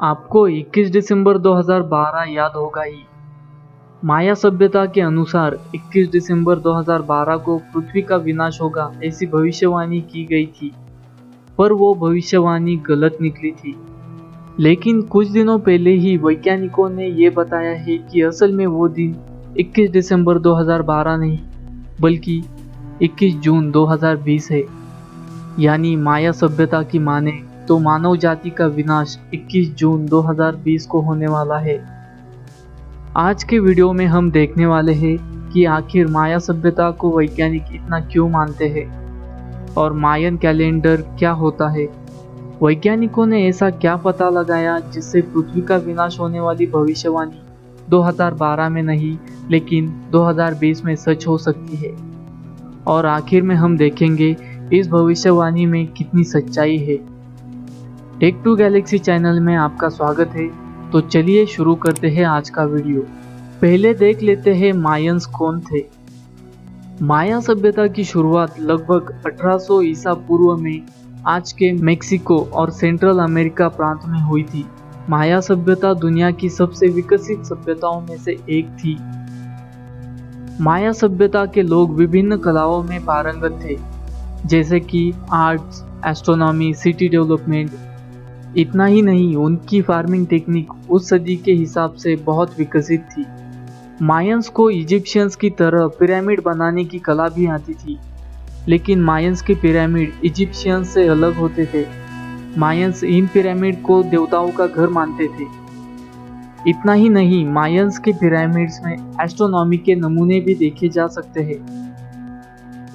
आपको 21 दिसंबर 2012 याद होगा ही। माया सभ्यता के अनुसार 21 दिसंबर 2012 को पृथ्वी का विनाश होगा ऐसी भविष्यवाणी की गई थी, पर वो भविष्यवाणी गलत निकली थी। लेकिन कुछ दिनों पहले ही वैज्ञानिकों ने ये बताया है कि असल में वो दिन 21 दिसंबर 2012 नहीं बल्कि 21 जून 2020 है। यानी माया सभ्यता की माने तो मानव जाति का विनाश 21 जून 2020 को होने वाला है। आज के वीडियो में हम देखने वाले हैं कि आखिर माया सभ्यता को वैज्ञानिक इतना क्यों मानते हैं और मायन कैलेंडर क्या होता है। वैज्ञानिकों ने ऐसा क्या पता लगाया जिससे पृथ्वी का विनाश होने वाली भविष्यवाणी 2012 में नहीं लेकिन 2020 में सच हो सकती है। और आखिर में हम देखेंगे इस भविष्यवाणी में कितनी सच्चाई है। टेक टू गैलेक्सी चैनल में आपका स्वागत है। तो चलिए शुरू करते हैं आज का वीडियो। पहले देख लेते हैं मायंस कौन थे। माया सभ्यता की शुरुआत लगभग 1800 ईसा पूर्व में आज के मेक्सिको और सेंट्रल अमेरिका प्रांत में हुई थी। माया सभ्यता दुनिया की सबसे विकसित सभ्यताओं में से एक थी। माया सभ्यता के लोग विभिन्न कलाओं में पारंगत थे, जैसे कि आर्ट्स, एस्ट्रोनॉमी, सिटी डेवलपमेंट। इतना ही नहीं, उनकी फार्मिंग टेक्निक उस सदी के हिसाब से बहुत विकसित थी। मायंस को इजिप्शियंस की तरह पिरामिड बनाने की कला भी आती थी, लेकिन मायंस के पिरामिड इजिप्शियंस से अलग होते थे। मायंस इन पिरामिड को देवताओं का घर मानते थे। इतना ही नहीं, मायंस के पिरामिड्स में एस्ट्रोनॉमी के नमूने भी देखे जा सकते हैं।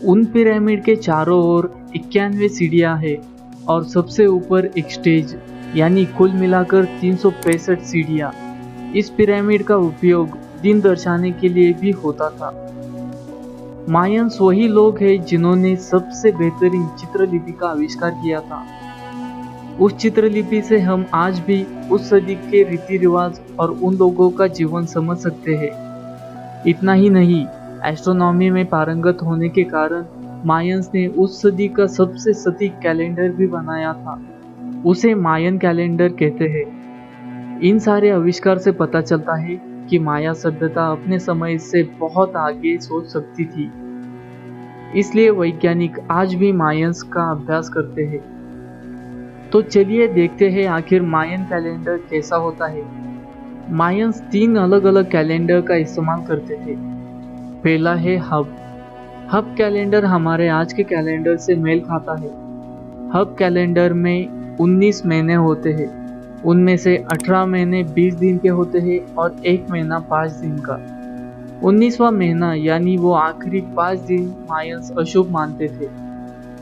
उन पिरामिड के चारों ओर 91 सीढ़ियां हैं और सबसे ऊपर एक स्टेज, यानी कुल मिलाकर 365 सीढ़ियां। इस पिरामिड का उपयोग दिन दर्शाने के लिए भी होता था। मायंस वही लोग हैं जिन्होंने सबसे बेहतरीन चित्रलिपि का आविष्कार किया था। उस चित्रलिपि से हम आज भी उस सदी के रीति रिवाज और उन लोगों का जीवन समझ सकते हैं। इतना ही नहीं, एस्ट्रोनॉमी में पारंगत होने के कारण मायंस ने उस सदी का सबसे सटीक कैलेंडर भी बनाया था। उसे मायन कैलेंडर कहते हैं। इन सारे आविष्कार से पता चलता है कि माया सभ्यता अपने समय से बहुत आगे सोच सकती थी। इसलिए वैज्ञानिक आज भी मायंस का अभ्यास करते हैं। तो चलिए देखते हैं आखिर मायन कैलेंडर कैसा होता है। मायंस 3 अलग अलग कैलेंडर का इस्तेमाल करते थे। पहला है हब कैलेंडर हमारे आज के कैलेंडर से मेल खाता है। हब कैलेंडर में 19 महीने होते हैं। उनमें से 18 महीने 20 दिन के होते हैं और 1 महीना 5 दिन का। 19वां महीना यानी वो आखिरी 5 दिन मायंस अशुभ मानते थे।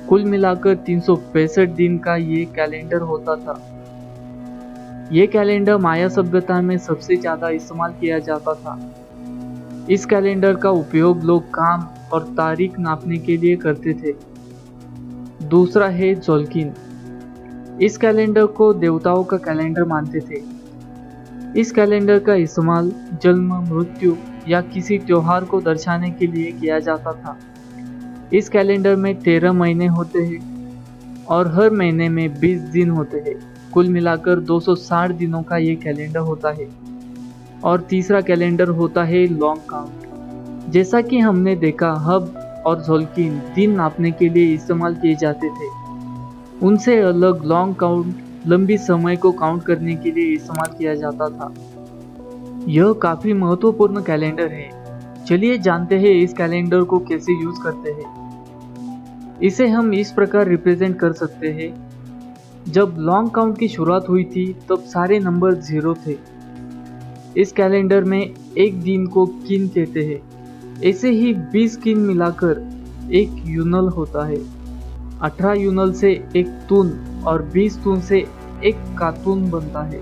कुल मिलाकर 365 दिन का ये कैलेंडर होता था। ये कैलेंडर माया सभ्यता में सबसे ज़्यादा इस्तेमाल किया जाता था। इस कैलेंडर का उपयोग लोग काम और तारीख नापने के लिए करते थे। दूसरा है ज़ोल्किन। इस कैलेंडर को देवताओं का कैलेंडर मानते थे। इस कैलेंडर का इस्तेमाल जन्म, मृत्यु या किसी त्योहार को दर्शाने के लिए किया जाता था। इस कैलेंडर में 13 महीने होते हैं और हर महीने में 20 दिन होते हैं। कुल मिलाकर 260 दिनों का ये कैलेंडर होता है। और तीसरा कैलेंडर होता है लॉन्ग काउंट। जैसा कि हमने देखा, हब और ज़ोल्किन दिन नापने के लिए इस्तेमाल किए जाते थे। उनसे अलग लॉन्ग काउंट लंबी समय को काउंट करने के लिए इस्तेमाल किया जाता था। यह काफ़ी महत्वपूर्ण कैलेंडर है। चलिए जानते हैं इस कैलेंडर को कैसे यूज करते हैं। इसे हम इस प्रकार रिप्रेजेंट कर सकते हैं। जब लॉन्ग काउंट की शुरुआत हुई थी तब सारे नंबर 0 थे। इस कैलेंडर में एक दिन को किन कहते हैं। ऐसे ही 20 किन मिलाकर एक यूनल होता है। 18 यूनल से एक तून और 20 तून से एक कातून बनता है।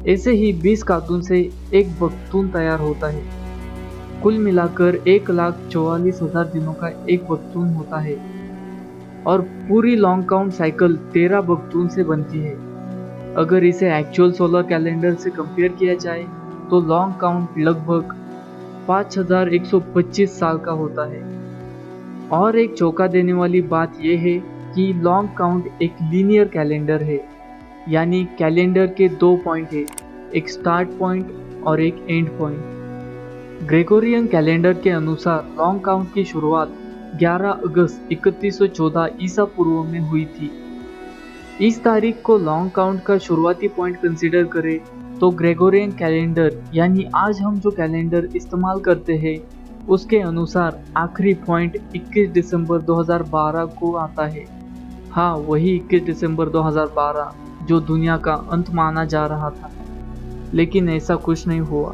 ऐसे ही 20 कातून से एक बख्तून तैयार होता है। कुल मिलाकर 1,44,000 दिनों का एक बख्तून होता है। और पूरी लॉन्ग काउंट साइकिल 13 बख्तून से बनती है। अगर इसे एक्चुअल सोलर कैलेंडर से कंपेयर किया जाए तो लॉन्ग काउंट लगभग 5125 साल का होता है। और एक चौंका देने वाली बात यह है कि लॉन्ग काउंट एक लीनियर कैलेंडर है। यानी कैलेंडर के 2 पॉइंट है, एक स्टार्ट पॉइंट और एक एंड पॉइंट। ग्रेगोरियन कैलेंडर के अनुसार लॉन्ग काउंट की शुरुआत 11 अगस्त 3114 ईसा पूर्व में हुई थी। इस तारीख को लॉन्ग काउंट का शुरुआती पॉइंट कंसीडर करें तो ग्रेगोरियन कैलेंडर यानी आज हम जो कैलेंडर इस्तेमाल करते हैं उसके अनुसार आखिरी पॉइंट 21 दिसंबर 2012 को आता है। हाँ, वही 21 दिसंबर 2012 जो दुनिया का अंत माना जा रहा था, लेकिन ऐसा कुछ नहीं हुआ।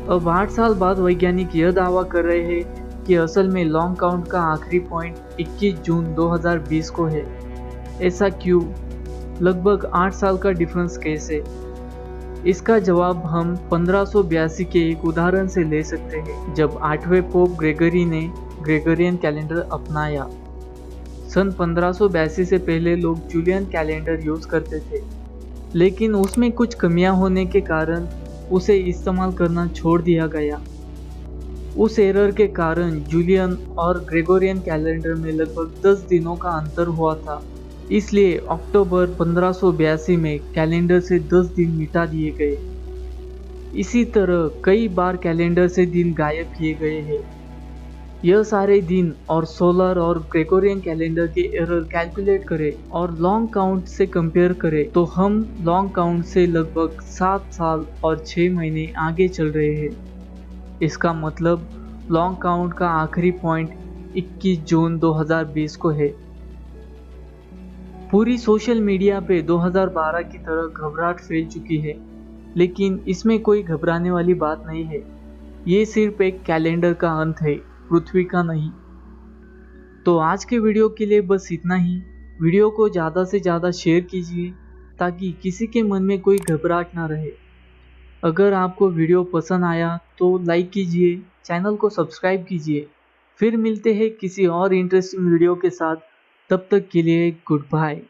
अब 8 साल बाद वैज्ञानिक यह दावा कर रहे हैं कि असल में लॉन्ग काउंट का आखिरी पॉइंट 21 जून 2020 को है। ऐसा क्यों? लगभग 8 साल का डिफरेंस कैसे? इसका जवाब हम 1582 के एक उदाहरण से ले सकते हैं, जब 8वें पोप ग्रेगरी ने ग्रेगोरियन कैलेंडर अपनाया। सन 1582 से पहले लोग जूलियन कैलेंडर यूज करते थे, लेकिन उसमें कुछ कमियां होने के कारण उसे इस्तेमाल करना छोड़ दिया गया। उस एरर के कारण जूलियन और ग्रेगोरियन कैलेंडर में लगभग 10 दिनों का अंतर हुआ था, इसलिए अक्टूबर 1582 में कैलेंडर से 10 दिन मिटा दिए गए। इसी तरह कई बार कैलेंडर से दिन गायब किए गए हैं। यह सारे दिन और सोलर और ग्रेगोरियन कैलेंडर के एरर कैलकुलेट करें और लॉन्ग काउंट से कंपेयर करें तो हम लॉन्ग काउंट से लगभग 7 साल और 6 महीने आगे चल रहे हैं। इसका मतलब लॉन्ग काउंट का आखिरी पॉइंट 21 जून 2020 को है। पूरी सोशल मीडिया पे 2012 की तरह घबराहट फैल चुकी है, लेकिन इसमें कोई घबराने वाली बात नहीं है। ये सिर्फ एक कैलेंडर का अंत है, पृथ्वी का नहीं। तो आज के वीडियो के लिए बस इतना ही। वीडियो को ज़्यादा से ज़्यादा शेयर कीजिए ताकि किसी के मन में कोई घबराहट ना रहे। अगर आपको वीडियो पसंद आया तो लाइक कीजिए, चैनल को सब्सक्राइब कीजिए। फिर मिलते हैं किसी और इंटरेस्टिंग वीडियो के साथ। तब तक के लिए गुड बाय।